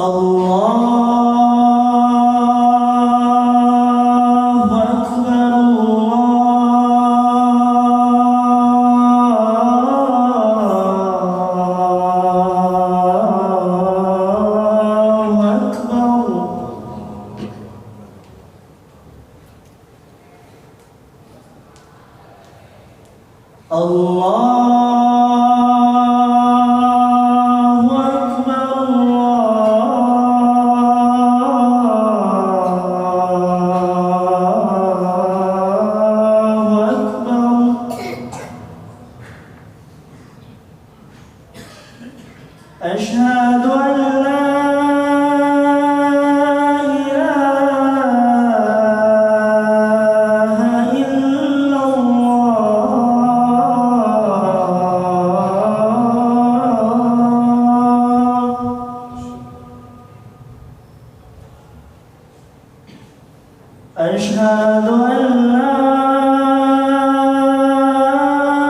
Allahu Akbar, Allahu Akbar. Allahu Akbar, Allahu Akbar. Asyhadu an la ilaha illallah. Asyhadu an la ilaha illallah.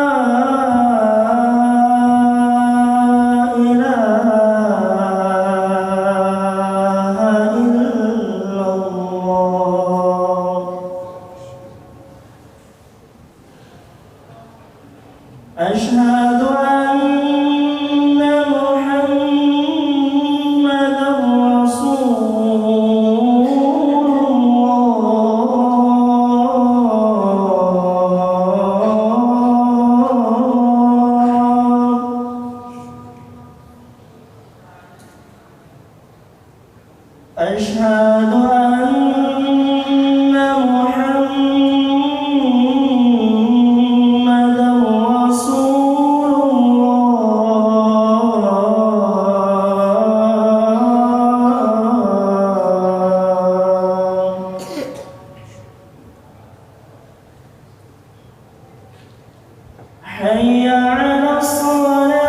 Asyhadu anna Muhammadan Rasulullah. Asyhadu anna Muhammadan Rasulullah. Hayya 'alas salah.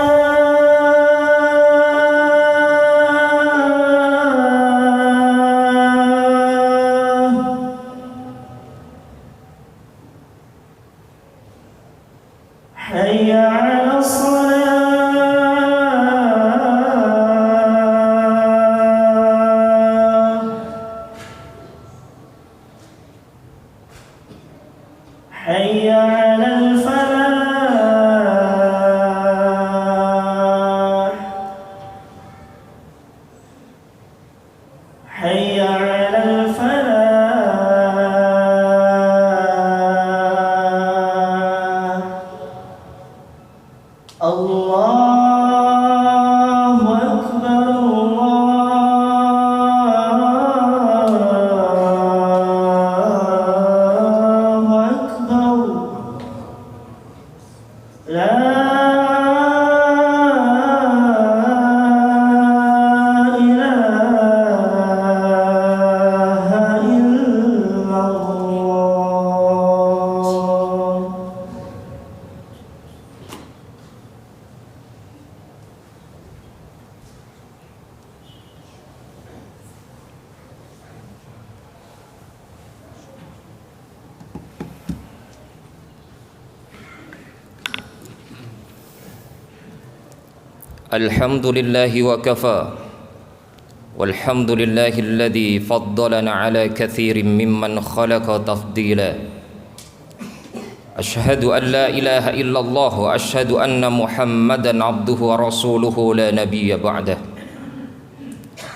Hayya 'alas salah. Hayya 'alal falah. Hayya 'alal falah. Allahu Akbar, Allahu Akbar. La ilaha illallah. Alhamdulillahi wa kafa. Walhamdulillahi alladhi faddalana ala kathirin mimman khalaqa tafdila. Ashhadu an la ilaha illallah wa ashhadu anna Muhammadan abduhu wa rasuluhu la nabiyya ba'dah.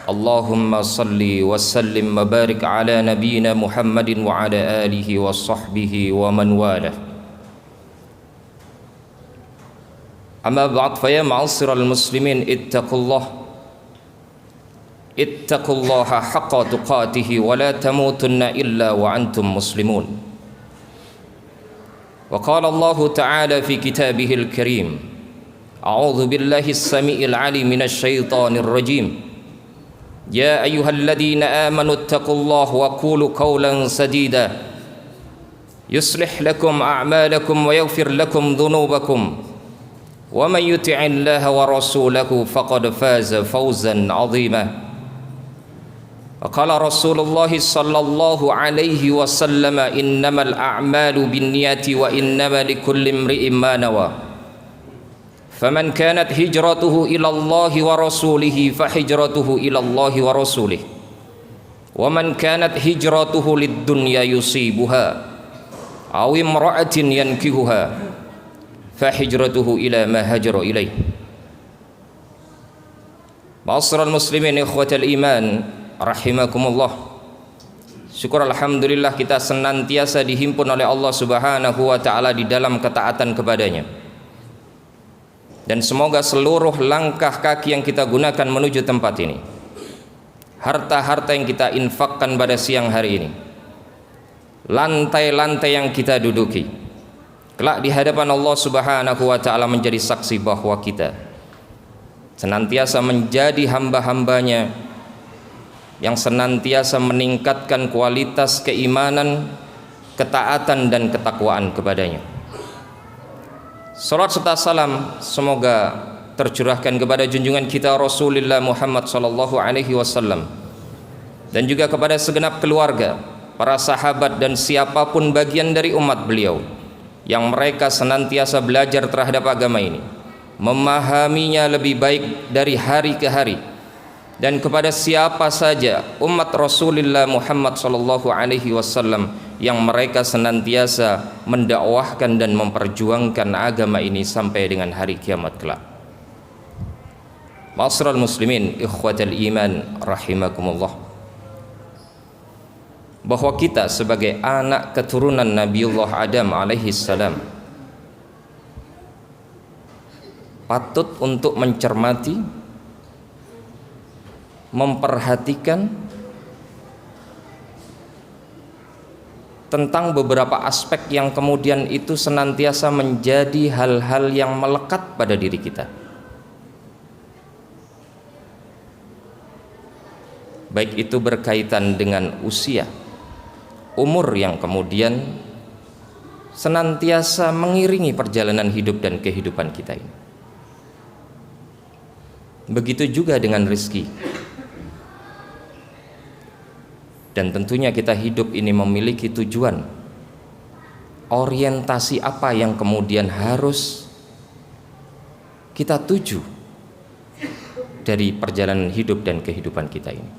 Allahumma salli wa sallim wa barik ala nabiyyina Muhammadin wa ala alihi wa sahbihi wa man walah. Amma ba'd, faya ma'asyiral muslimin, ittaqullaha haqqa tuqatih wa la tamutunna illa wa antum muslimun. Wa qala Allah ta'ala fi kitabihil karim, a'udzu billahi as-sami'il 'alim minasy syaithanir rajim. Ya ayyuhalladzina amanu ittaqullaha wa qulu qawlan sadida yuslih lakum a'malakum wa yaghfir lakum dhunubakum. ومن يطع الله ورسوله فقد فاز فوزا عظيما. وقال رسول الله صلى الله عليه وسلم إنما الأعمال بالنيات وإنما لكل امرئ ما نوى. faman kanat hijratuhu ila Allah wa rasulih fa hijratuhu ila Allah wa rasulih wa man kanat hijratuhu lid dunya yusibuha aw imra'atin yankihuha fa hijratuhu ila ma hajara ilaih. Ma'asyiral muslimin ikhwatal iman rahimakumullah. Syukur alhamdulillah kita senantiasa dihimpun oleh Allah Subhanahu wa taala di dalam ketaatan kepadanya. Dan semoga seluruh langkah kaki yang kita gunakan menuju tempat ini, harta-harta yang kita infakkan pada siang hari ini, lantai-lantai yang kita duduki, kelak di hadapan Allah Subhanahu wa taala menjadi saksi bahwa kita senantiasa menjadi hamba-hambanya yang senantiasa meningkatkan kualitas keimanan, ketaatan dan ketakwaan kepadanya. Salat serta salam semoga tercurahkan kepada junjungan kita Rasulullah Muhammad sallallahu alaihi wasallam dan juga kepada segenap keluarga, para sahabat dan siapapun bagian dari umat beliau yang mereka senantiasa belajar terhadap agama ini, memahaminya lebih baik dari hari ke hari, dan kepada siapa saja umat Rasulullah Muhammad sallallahu alaihi wasallam yang mereka senantiasa mendakwahkan dan memperjuangkan agama ini sampai dengan hari kiamat kelak. Ma'asyiral muslimin ikhwatal iman rahimakumullah, bahwa kita sebagai anak keturunan Nabiullah Adam alaihi salam patut untuk mencermati, memperhatikan tentang beberapa aspek yang kemudian itu senantiasa menjadi hal-hal yang melekat pada diri kita, baik itu berkaitan dengan usia, umur yang kemudian senantiasa mengiringi perjalanan hidup dan kehidupan kita ini. Begitu juga dengan rezeki. Dan tentunya kita hidup ini memiliki tujuan, orientasi apa yang kemudian harus kita tuju dari perjalanan hidup dan kehidupan kita ini.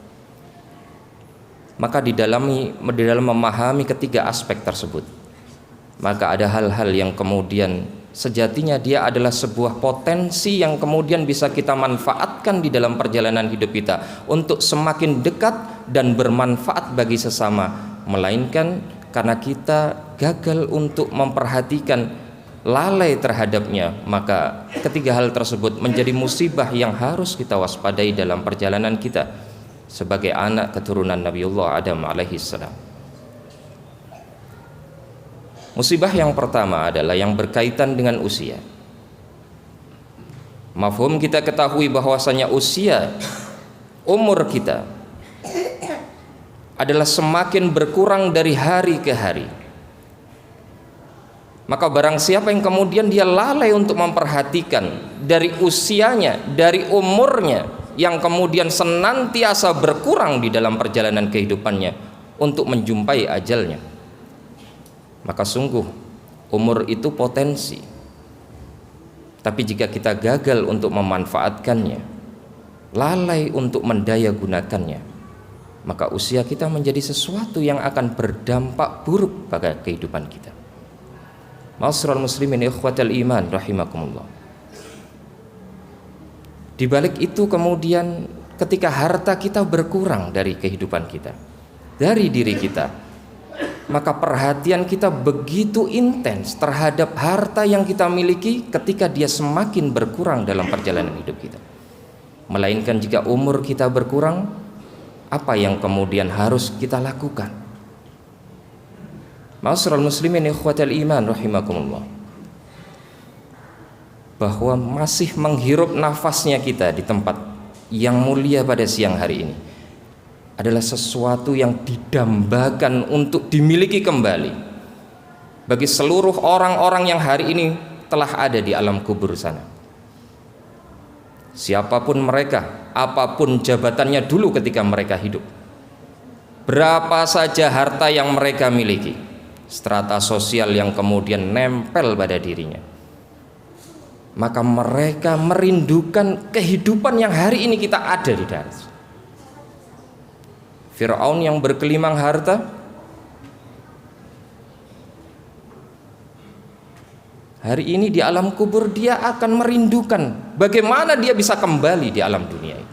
Maka di dalam memahami ketiga aspek tersebut, maka ada hal-hal yang kemudian sejatinya dia adalah sebuah potensi yang kemudian bisa kita manfaatkan di dalam perjalanan hidup kita untuk semakin dekat dan bermanfaat bagi sesama, melainkan karena kita gagal untuk memperhatikan, lalai terhadapnya, maka ketiga hal tersebut menjadi musibah yang harus kita waspadai dalam perjalanan kita sebagai anak keturunan Nabiullah Adam alaihi salam. Musibah yang pertama adalah yang berkaitan dengan usia. Mafhum kita ketahui bahwasanya usia, umur kita adalah semakin berkurang dari hari ke hari. Maka barang siapa yang kemudian dia lalai untuk memperhatikan dari usianya, dari umurnya yang kemudian senantiasa berkurang di dalam perjalanan kehidupannya untuk menjumpai ajalnya, maka sungguh umur itu potensi. Tapi jika kita gagal untuk memanfaatkannya, lalai untuk mendaya gunakannya, maka usia kita menjadi sesuatu yang akan berdampak buruk pada kehidupan kita. Ma'asyiral muslimin ikhwatal iman rahimakumullah. Di balik itu kemudian ketika harta kita berkurang dari kehidupan kita, dari diri kita, maka perhatian kita begitu intens terhadap harta yang kita miliki ketika dia semakin berkurang dalam perjalanan hidup kita. Melainkan jika umur kita berkurang, apa yang kemudian harus kita lakukan? Ma'asyiral muslimin ikhwatal iman rahimakumullah, bahwa masih menghirup nafasnya kita di tempat yang mulia pada siang hari ini adalah sesuatu yang didambakan untuk dimiliki kembali bagi seluruh orang-orang yang hari ini telah ada di alam kubur sana. Siapapun mereka, apapun jabatannya dulu ketika mereka hidup, berapa saja harta yang mereka miliki, strata sosial yang kemudian nempel pada dirinya, maka mereka merindukan kehidupan yang hari ini kita ada di dalam. Fir'aun yang berkelimang harta, hari ini di alam kubur dia akan merindukan bagaimana dia bisa kembali di alam dunia ini.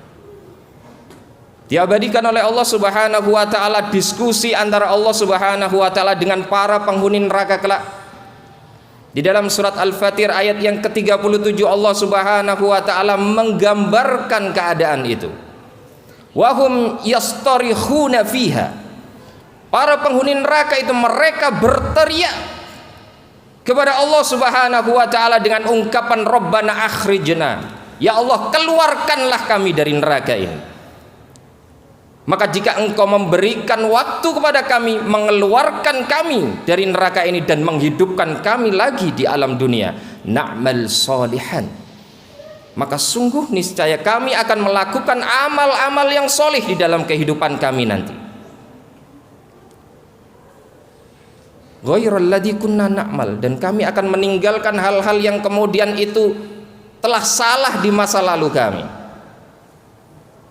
Diabadikan oleh Allah Subhanahu wa taala diskusi antara Allah Subhanahu wa taala dengan para penghuni neraka kelak. Di dalam surat Al-Fatir ayat yang ke-37 Allah Subhanahu wa taala menggambarkan keadaan itu. Wahum yastarihuna fiha. Para penghuni neraka itu mereka berteriak kepada Allah Subhanahu wa taala dengan ungkapan Rabbana akhrijna. Ya Allah, keluarkanlah kami dari neraka ini. Maka jika engkau memberikan waktu kepada kami, mengeluarkan kami dari neraka ini dan menghidupkan kami lagi di alam dunia, na'mal solihan, maka sungguh niscaya kami akan melakukan amal-amal yang solih di dalam kehidupan kami nanti. Ghairal ladzi kunna na'mal, dan kami akan meninggalkan hal-hal yang kemudian itu telah salah di masa lalu kami.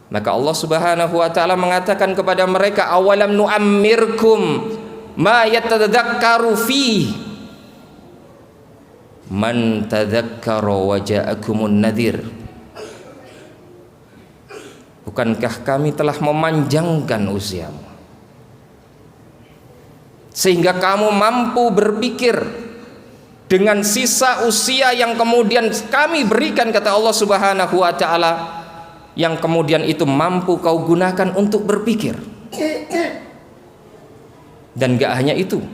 Maka Allah Subhanahu wa taala mengatakan kepada mereka, awalam nu'ammirkum ma yatadzakkaru fi man tadzakkara wa ja'akumun nadhir. Bukankah kami telah memanjangkan usiamu sehingga kamu mampu berpikir dengan sisa usia yang kemudian kami berikan, kata Allah Subhanahu wa taala, yang kemudian itu mampu kau gunakan untuk berpikir. Dan gak hanya itu,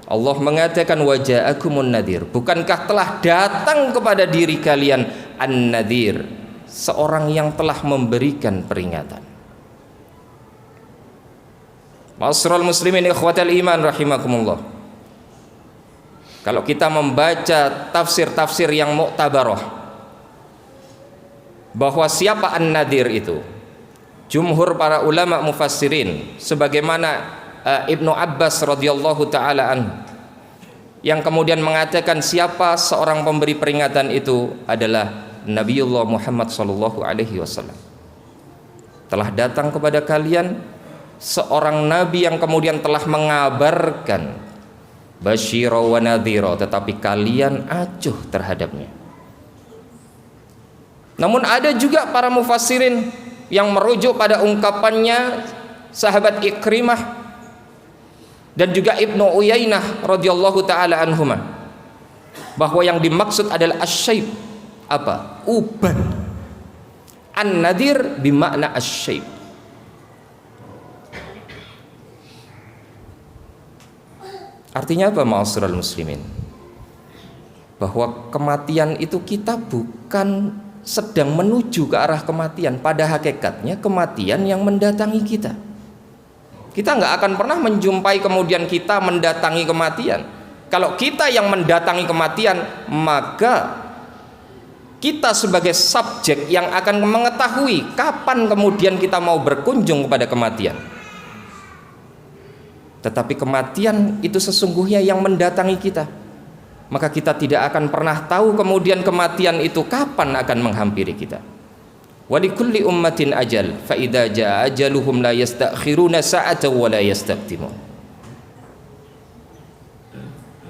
Allah mengatakan waja'akumun nadhir, bukankah telah datang kepada diri kalian an-nadhir, seorang yang telah memberikan peringatan. Ma'asyiral muslimin ikhwatal iman rahimakumullah, kalau kita membaca tafsir-tafsir yang mu'tabarah bahwa siapa an-nadhir itu, jumhur para ulama mufassirin sebagaimana Ibnu Abbas radhiyallahu taala anhu yang kemudian mengatakan siapa seorang pemberi peringatan itu adalah Nabiullah Muhammad sallallahu alaihi wasallam. Telah datang kepada kalian seorang nabi yang kemudian telah mengabarkan basyira wa nadhira, tetapi kalian acuh terhadapnya. Namun ada juga para mufassirin yang merujuk pada ungkapannya sahabat Ikrimah dan juga Ibnu Uyainah radhiyallahu taala anhuma, bahwa yang dimaksud adalah asy-syaib, apa? Uban. An-nadhir bimakna asy-syaib. Artinya apa, ma'asyiral muslimin? Bahwa kematian itu kita bukan sedang menuju ke arah kematian. Pada hakikatnya kematian yang mendatangi kita. Kita nggak akan pernah menjumpai kemudian kita mendatangi kematian. Kalau kita yang mendatangi kematian, maka kita sebagai subjek yang akan mengetahui kapan kemudian kita mau berkunjung kepada kematian. Tetapi kematian itu sesungguhnya yang mendatangi kita, maka kita tidak akan pernah tahu kemudian kematian itu kapan akan menghampiri kita. Walikulli ummatin ajal, fa idza jaa ajaluhum la yastakhiruna sa'atan wa la yastaqdimun.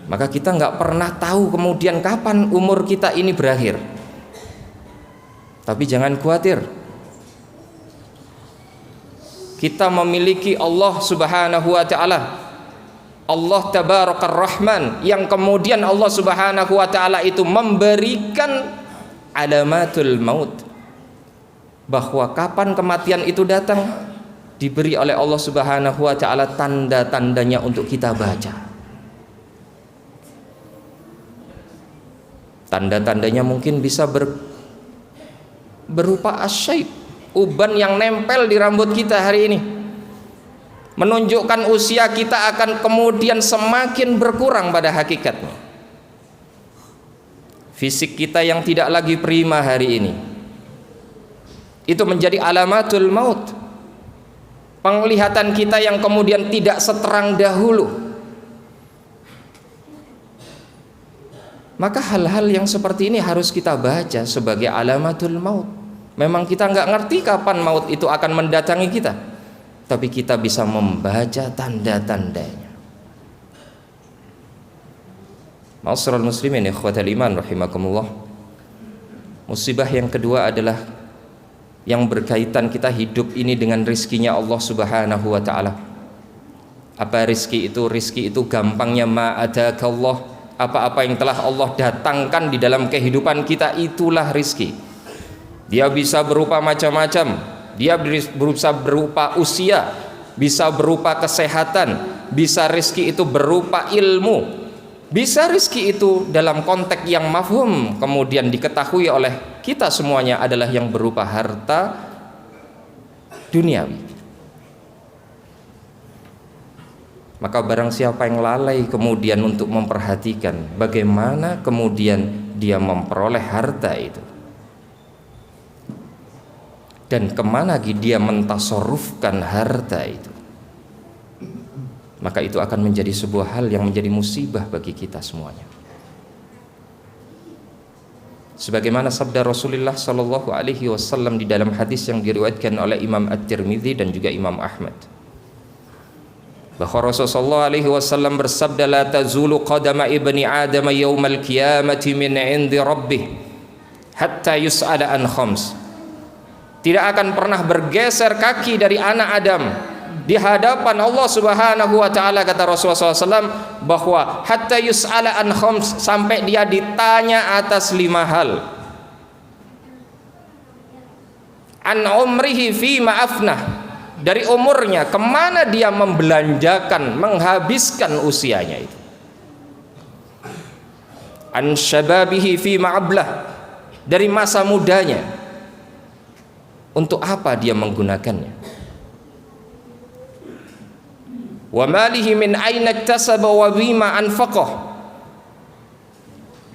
Maka kita nggak pernah tahu kemudian kapan umur kita ini berakhir. Tapi jangan khawatir, kita memiliki Allah Subhanahu wa taala, Allah Tabarakar Rahman, yang kemudian Allah Subhanahu wa taala itu memberikan alamatul maut, bahwa kapan kematian itu datang diberi oleh Allah Subhanahu wa taala tanda-tandanya untuk kita baca. Tanda-tandanya mungkin bisa berupa asy-syaib, uban yang nempel di rambut kita hari ini, menunjukkan usia kita akan kemudian semakin berkurang pada hakikatnya. Fisik kita yang tidak lagi prima hari ini, itu menjadi alamatul maut. Penglihatan kita yang kemudian tidak seterang dahulu, Maka hal-hal yang seperti ini harus kita baca sebagai alamatul maut. Memang kita nggak ngerti kapan maut itu akan mendatangi kita, tapi kita bisa membaca tanda-tandanya. Ma'asyiral muslimin ikhwatal iman rahimakumullah. Musibah yang kedua adalah yang berkaitan kita hidup ini dengan rizkinya Allah Subhanahu wa ta'ala. Apa rizki itu? Rizki itu gampangnya ma'adakallah. Apa-apa yang telah Allah datangkan di dalam kehidupan kita, itulah rizki. Dia bisa berupa macam-macam. Dia bisa berupa usia, bisa berupa kesehatan, bisa rizki itu berupa ilmu, bisa rizki itu dalam konteks yang mafhum kemudian diketahui oleh kita semuanya adalah yang berupa harta duniawi. Maka barang siapa yang lalai kemudian untuk memperhatikan bagaimana kemudian dia memperoleh harta itu dan kemana dia mentasarrufkan harta itu, maka itu akan menjadi sebuah hal yang menjadi musibah bagi kita semuanya. Sebagaimana sabda Rasulullah sallallahu alaihi wasallam di dalam hadis yang diriwayatkan oleh Imam At-Tirmidzi dan juga Imam Ahmad, bahwa Rasulullah alaihi wasallam bersabda, la tazulu qadama ibni adam yaumal qiyamati min 'indi rabbih hatta yus'ala an khams. Tidak akan pernah bergeser kaki dari anak Adam di hadapan Allah Subhanahu wa ta'ala, kata Rasulullah SAW, bahwa hatta yus'ala an khams, sampai dia ditanya atas 5 hal. An umrihi fi ma'afnah, dari umurnya kemana dia membelanjakan, menghabiskan usianya itu. An syababihi fi ma'ablah, dari masa mudanya untuk apa dia menggunakannya. Wa malihi min aina iktasaba wa bima anfaqah.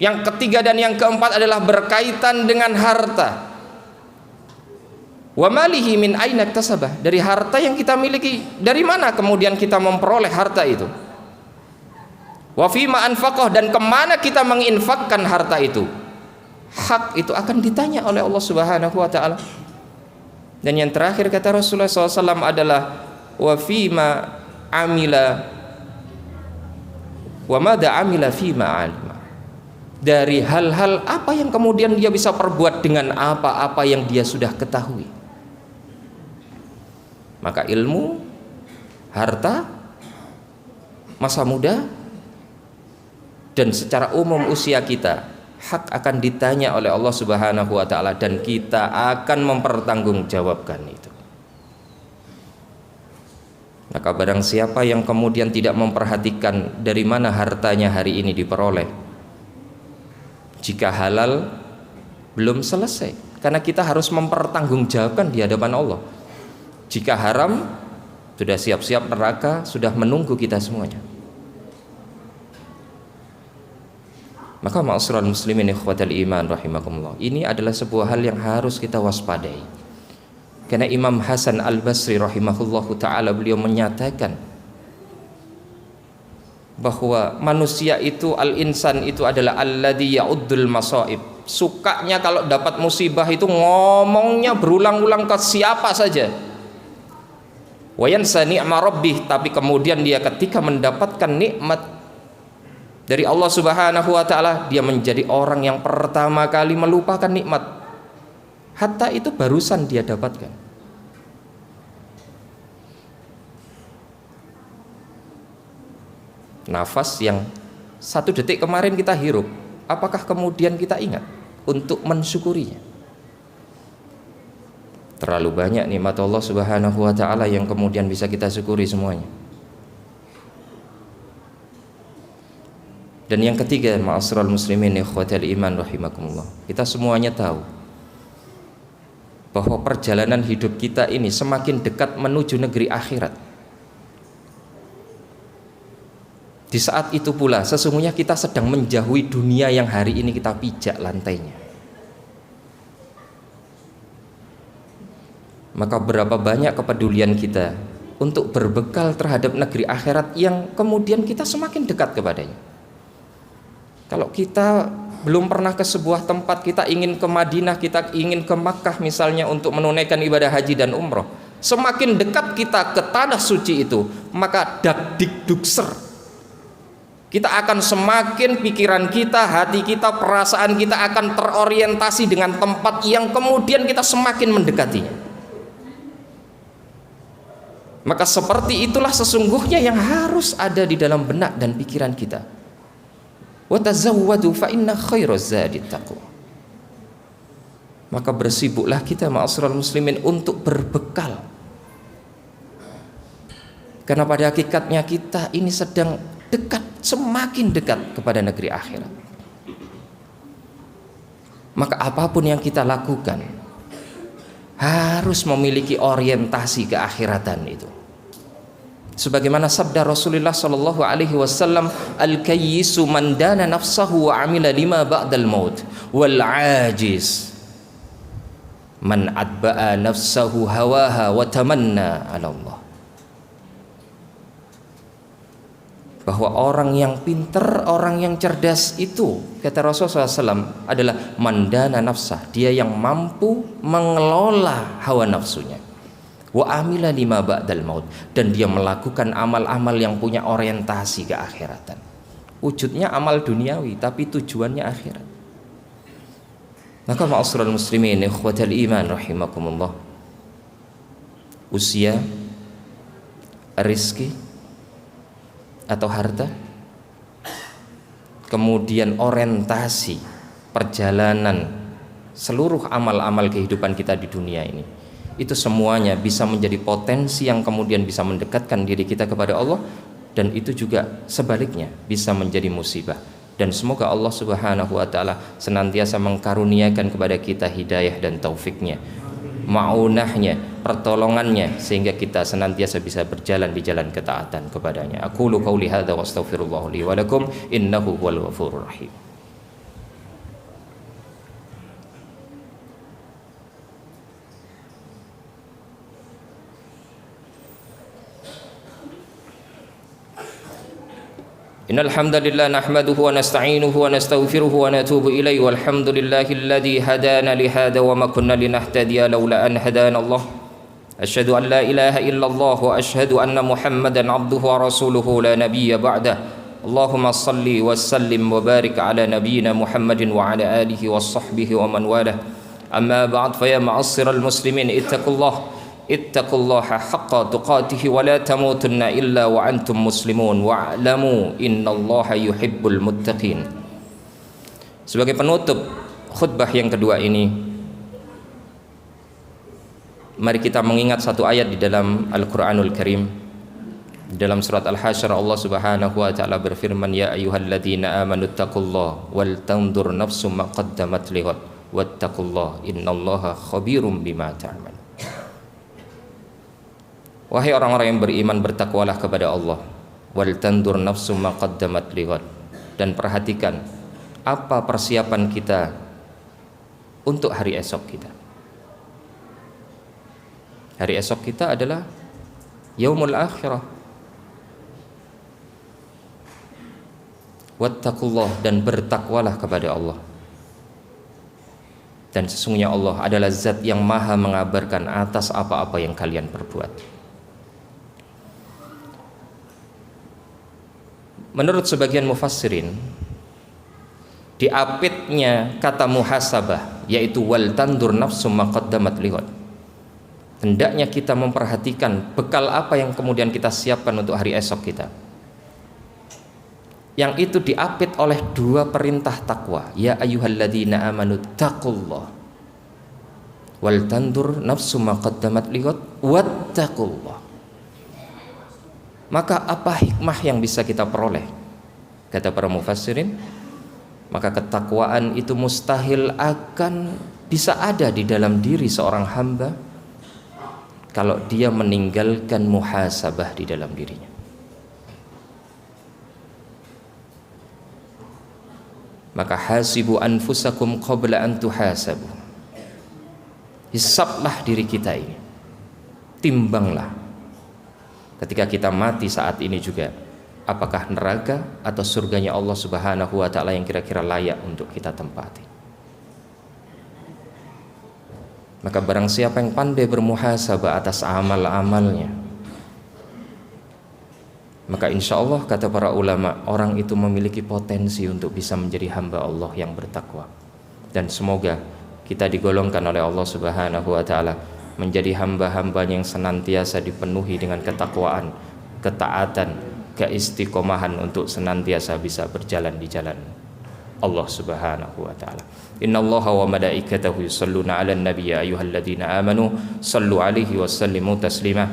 Yang ketiga dan yang keempat adalah berkaitan dengan harta. Wa malihi min aina iktasaba, dari harta yang kita miliki, dari mana kemudian kita memperoleh harta itu. Wa fima anfaqah, dan kemana kita menginfakkan harta itu. Hak itu akan ditanya oleh Allah Subhanahu wa ta'ala. Dan yang terakhir kata Rasulullah SAW adalah wa fima amila wa mada amila fima alima, dari hal-hal apa yang kemudian dia bisa perbuat dengan apa-apa yang dia sudah ketahui. Maka ilmu, harta, masa muda, dan secara umum usia kita, hak akan ditanya oleh Allah Subhanahu wa ta'ala, dan kita akan mempertanggungjawabkan itu. Maka barang siapa yang kemudian tidak memperhatikan dari mana hartanya hari ini diperoleh, jika halal belum selesai, karena kita harus mempertanggungjawabkan di hadapan Allah. Jika haram, sudah siap-siap neraka sudah menunggu kita semuanya. Maka ma'asyiral muslimin ikhwatal iman rahimakumullah, ini adalah sebuah hal yang harus kita waspadai. Karena Imam Hasan Al-Basri rahimahullahu ta'ala, beliau menyatakan bahwa manusia itu, al-insan itu adalah alladhi ya'uddul masaib. Sukanya kalau dapat musibah itu ngomongnya berulang-ulang ke siapa saja. Wa yansa ni'ma rabbih, tapi kemudian dia ketika mendapatkan nikmat dari Allah Subhanahu wa ta'ala, dia menjadi orang yang pertama kali melupakan nikmat. Hatta itu barusan dia dapatkan. Nafas yang 1 detik kemarin kita hirup, apakah kemudian kita ingat untuk mensyukurinya? Terlalu banyak nikmat Allah Subhanahu wa ta'ala yang kemudian bisa kita syukuri semuanya. Dan yang ketiga, ma'asyiral muslimin ikhwatal iman rahimakumullah, kita semuanya tahu bahwa perjalanan hidup kita ini semakin dekat menuju negeri akhirat. Di saat itu pula sesungguhnya kita sedang menjauhi dunia yang hari ini kita pijak lantainya. Maka berapa banyak kepedulian kita untuk berbekal terhadap negeri akhirat yang kemudian kita semakin dekat kepadanya. Kalau kita belum pernah ke sebuah tempat, kita ingin ke Madinah, kita ingin ke Makkah misalnya untuk menunaikan ibadah haji dan umroh, semakin dekat kita ke tanah suci itu, maka dakdikdukser, kita akan semakin pikiran kita, hati kita, perasaan kita akan terorientasi dengan tempat yang kemudian kita semakin mendekatinya. Maka seperti itulah sesungguhnya yang harus ada di dalam benak dan pikiran kita. Wa tazawwadu fa inna khairaz zadi taqwa. Maka bersibuklah kita ma'asyiral muslimin untuk berbekal. Karena pada hakikatnya kita ini sedang dekat, semakin dekat kepada negeri akhirat. Maka apapun yang kita lakukan harus memiliki orientasi keakhiratan itu. Sebagaimana sabda Rasulullah sallallahu alaihi wasallam, al-kayyisu man dana nafsahu wa amila lima ba'dal maut, wal ajiz man adba'a nafsahu hawaha wa tamanna 'ala Allah. Bahwa orang yang pintar, orang yang cerdas itu, kata Rasulullah SAW, adalah mandana nafsah, dia yang mampu mengelola hawa nafsunya, wa amila lima ba'dal maut, dan dia melakukan amal-amal yang punya orientasi ke akhiratan. Wujudnya amal duniawi tapi tujuannya akhirat. Maka ma'asyiral muslimin ikhwatal iman rahimakumullah, usia, rizki atau harta, kemudian orientasi perjalanan seluruh amal-amal kehidupan kita di dunia ini, itu semuanya bisa menjadi potensi yang kemudian bisa mendekatkan diri kita kepada Allah, dan itu juga sebaliknya bisa menjadi musibah. Dan semoga Allah Subhanahu wa ta'ala senantiasa mengkaruniakan kepada kita hidayah dan taufiknya, ma'unahnya, pertolongannya, sehingga kita senantiasa bisa berjalan di jalan ketaatan kepadanya. Aqulu qauli hadza wa astaghfirullah li wa lakum innahu huwal ghafurur rahim. Innal hamdalillah nahmaduhu wa nasta'inuhu wa nastaghfiruhu wa natubu ilayhi walhamdulillahilladzi hadana li hadza wa ma kunna linahtadiya laula an hadana Allah. Asyhadu an la ilaha illallah wa asyhadu anna Muhammadan abduhu wa rasuluhu la nabiyya ba'dah. Allahumma salli wa sallim wa barik ala nabiyyina Muhammadin wa ala alihi wa sahbihi wa man walah. Amma ba'd, fa ya ma'asyiral muslimin ittaqullaha haqqa tuqatih wa la tamutunna illa wa antum muslimun wa'lamu innallaha yuhibbul muttaqin. Sebagai penutup khutbah yang kedua ini, mari kita mengingat satu ayat di dalam Al-Qur'anul Karim. Di dalam surat Al-Hasyr Allah Subhanahu wa ta'ala berfirman, ya ayyuhalladzina amanu taqullaha wal tanzur nafsum ma qaddamat lighad wattaqullaha innallaha khabirum bima ta'malun. Wahai orang-orang yang beriman, bertakwalah kepada Allah, wal tandur nafsu ma qaddamat lighad, dan perhatikan apa persiapan kita untuk hari esok kita. Hari esok kita adalah yaumul akhirah. Wattaqullah, dan bertakwalah kepada Allah. Dan sesungguhnya Allah adalah zat yang maha mengabarkan atas apa-apa yang kalian perbuat. Menurut sebagian mufassirin, diapitnya kata muhasabah, yaitu wal tandur nafsu ma qaddamat lighad, hendaknya kita memperhatikan bekal apa yang kemudian kita siapkan untuk hari esok kita, yang itu diapit oleh dua perintah takwa, ya ayyuhalladzina amanu taqullah wal tandur nafsu ma qaddamat lighad wattaqullah. Maka apa hikmah yang bisa kita peroleh? Kata para mufassirin, maka ketakwaan itu mustahil akan bisa ada di dalam diri seorang hamba kalau dia meninggalkan muhasabah di dalam dirinya. Maka hasibu anfusakum qabla an tuhasabu. Hisablah diri kita ini, timbanglah ketika kita mati saat ini juga, apakah neraka atau surganya Allah Subhanahu wa taala yang kira-kira layak untuk kita tempati. Maka barang siapa yang pandai bermuhasabah atas amal-amalnya, maka insya Allah kata para ulama, orang itu memiliki potensi untuk bisa menjadi hamba Allah yang bertakwa. Dan semoga kita digolongkan oleh Allah Subhanahu wa taala menjadi hamba-hambanya yang senantiasa dipenuhi dengan ketakwaan, ketaatan, keistiqomahan untuk senantiasa bisa berjalan di jalan Allah Subhanahu wa taala. Innallaha wa malaikatahu yusholluna 'alan nabiy ya ayyuhalladzina amanu shallu 'alaihi wa sallimu taslima.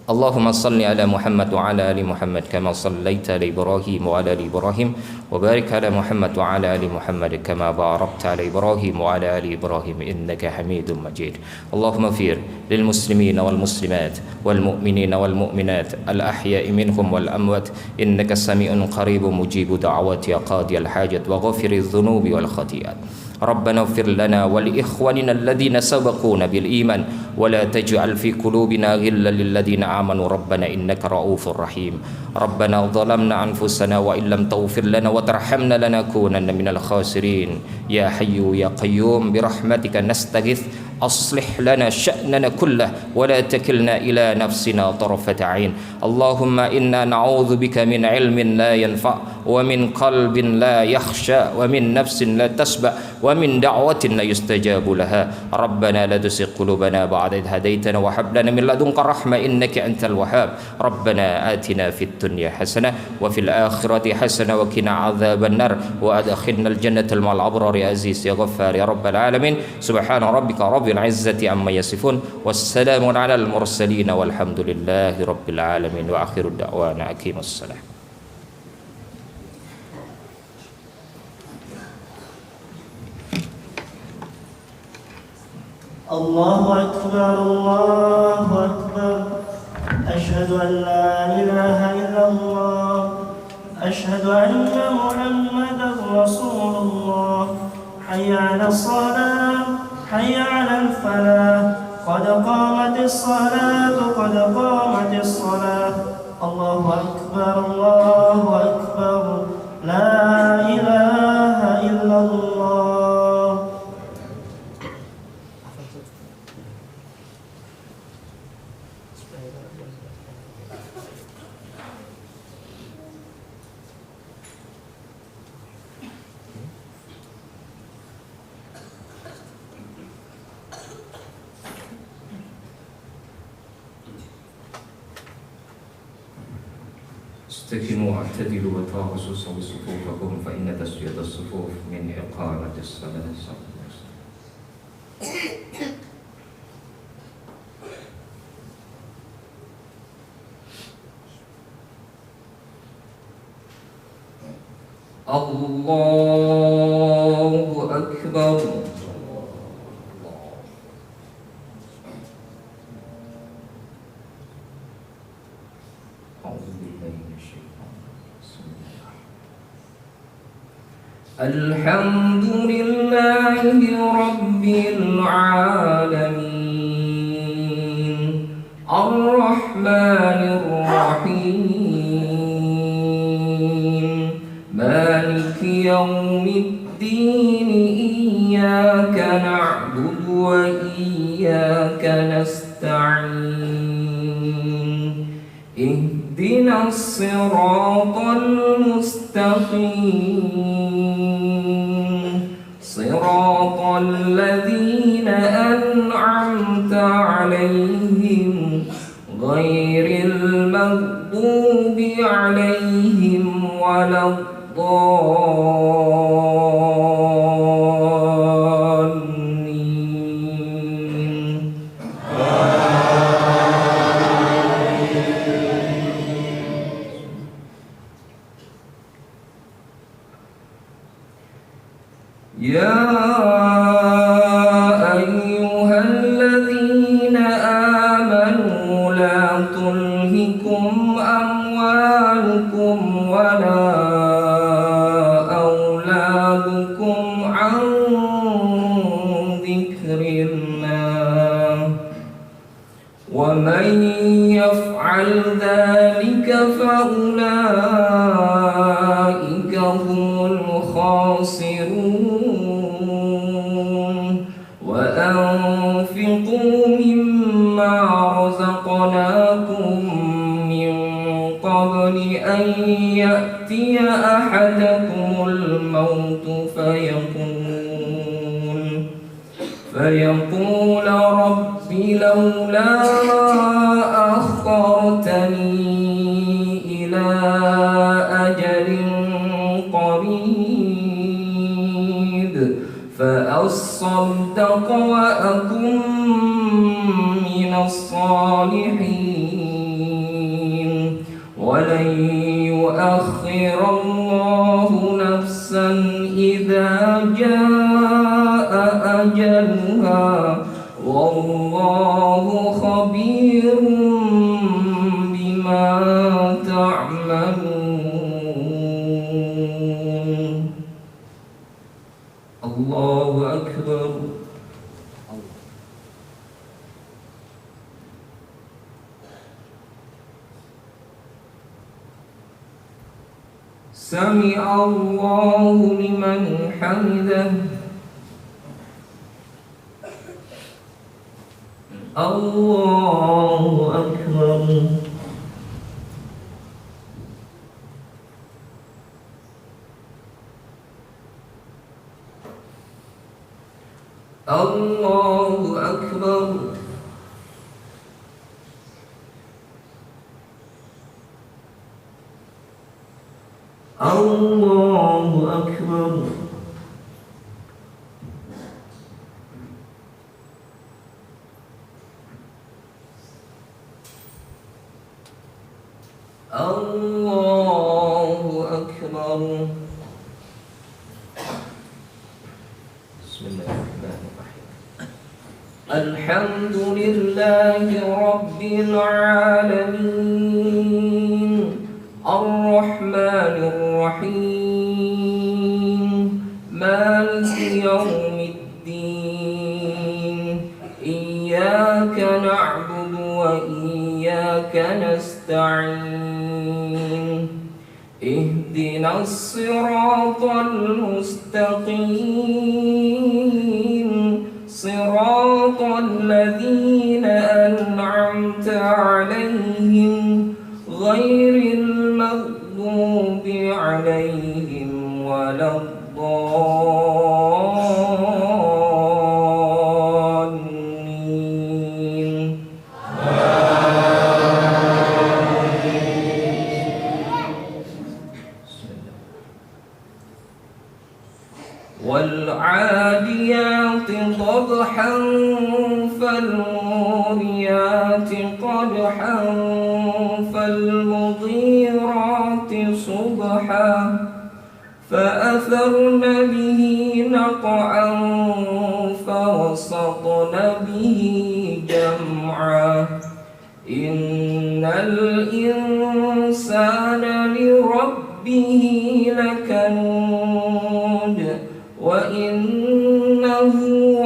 Allahumma salli ala Muhammad wa ala ali Muhammad kama sallaita ala Ibrahim wa ala ali Ibrahim wa barik ala Muhammad wa ala ali Muhammad kama barakta ala Ibrahim wa ala ali Ibrahim innaka Hamidum Majid. Allahumma fir lil muslimin wal muslimat wal mu'minin wal mu'minat al ahya'i minhum wal amwat innaka sami'un qaribun mujibu da'wati ya qadiyal hajat wa ghafiriz dhunubi wal khati'at. ربنا اغفر لنا ولإخواننا الذين سبقونا بالإيمان ولا تجعل في قلوبنا غلا للذين آمنوا ربنا إنك رؤوف رحيم ربنا ظلمنا أنفسنا وإن لم تغفر لنا وترحمنا لنكونن من الخاسرين يا حي يا قيوم برحمتك نستغيث أصلح لنا شأننا كله ولا تكلنا إلى نفسنا طرفة عين اللهم إنا نعوذ بك من علم لا ينفع ومن قلب لا يخشى ومن نفس لا تشبع ومن دعوة لا يستجاب لها ربنا لا تزغ قلوبنا بعد إذ هديتنا وهب لنا من لدنك رحمة إنك أنت الوهاب ربنا آتنا في الدنيا حسنة وفي الآخرة حسنة وقنا عذاب النار وأدخلنا الجنة مع الأبرار يا عزيز يا غفار يا رب العالمين سبحان ربك رب العزة عما يصفون والسلام على المرسلين والحمد لله رب العالمين وآخر الدعوانا أقيموا الصلاة. الله أكبر الله أكبر أشهد أن لا إله إلا الله أشهد أن محمدا رسول الله حي على الصلاة حي على الفلاح قد قامت الصلاة قد قامت الصلاة الله أكبر الله أكبر لا إله إلا الله. استقيموا واعتدلوا وتراصوا سووا صفوفكم فإن تسوية الصفوف من إقامة الصلاة. الله أكبر. الحمد لله رب العالمين الرحمن الرحيم مالك يوم الدين إياك نعبد وإياك نستعين اهدنا الصراط المستقيم صراط الذين أنعمت عليهم غير المغضوب عليهم ولا الضالين. يا أيها الذين آمنوا لا تلهكم أموالكم ولا أولادكم عن ذكر الله ومن يفعل ذلك فأولئك قبل أن يأتي أحدكم الموت فيقول رب لولا أخرتني إلى أجل قريب فأصدق وأكن من الصالحين ولن يؤخر الله نفسا إذا جاء أجلها والله خبير بما تعملون. الله أكبر. سمع الله لمن حمده. الله أكبر. الله أكبر. الله أكبر. الله أكبر. بسم الله الرحمن الرحيم. الحمد لله رب العالمين الرحمن الرحيم مالك يوم الدين إياك نعبد وإياك نستعين اهدنا الصراط المستقيم صراط الذين أنعمت عليهم غير المغضوب عليهم ولا الضالين. والعاديات ضبحا فالموريات قدحا فالمغيرات صبحا فأثرن به نقعا فوسطن به جمعا إن الإنسان لربه لكنود وإنه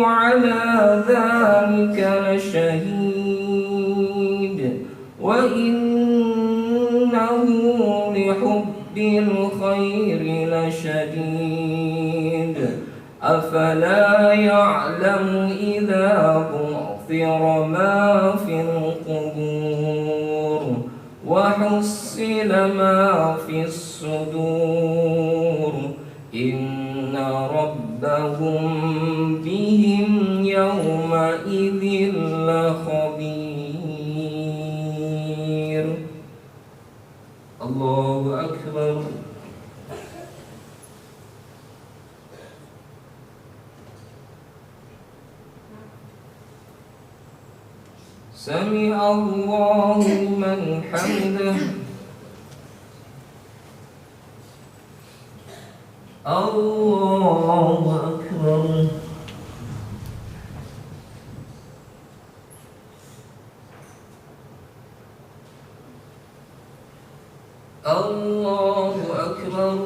على ذلك لشهيد وإنه لحب الخير لشديد أفلا يعلم إذا بعثر ما في القبور وحصل ما في الصدور إن ربهم بهم يومئذ لخبير. الله أكبر. سمع الله لمن حمده. الله أكبر. الله أكبر.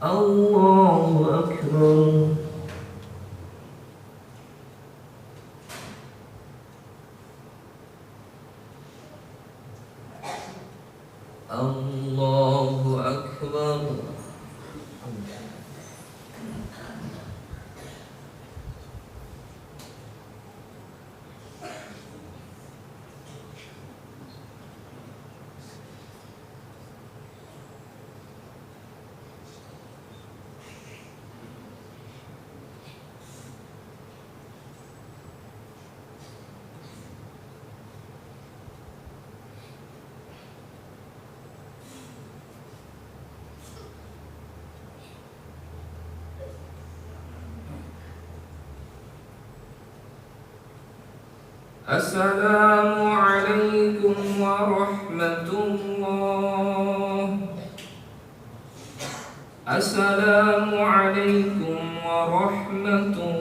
الله أكبر. الله أكبر. السلام عليكم ورحمة الله. السلام عليكم ورحمة الله.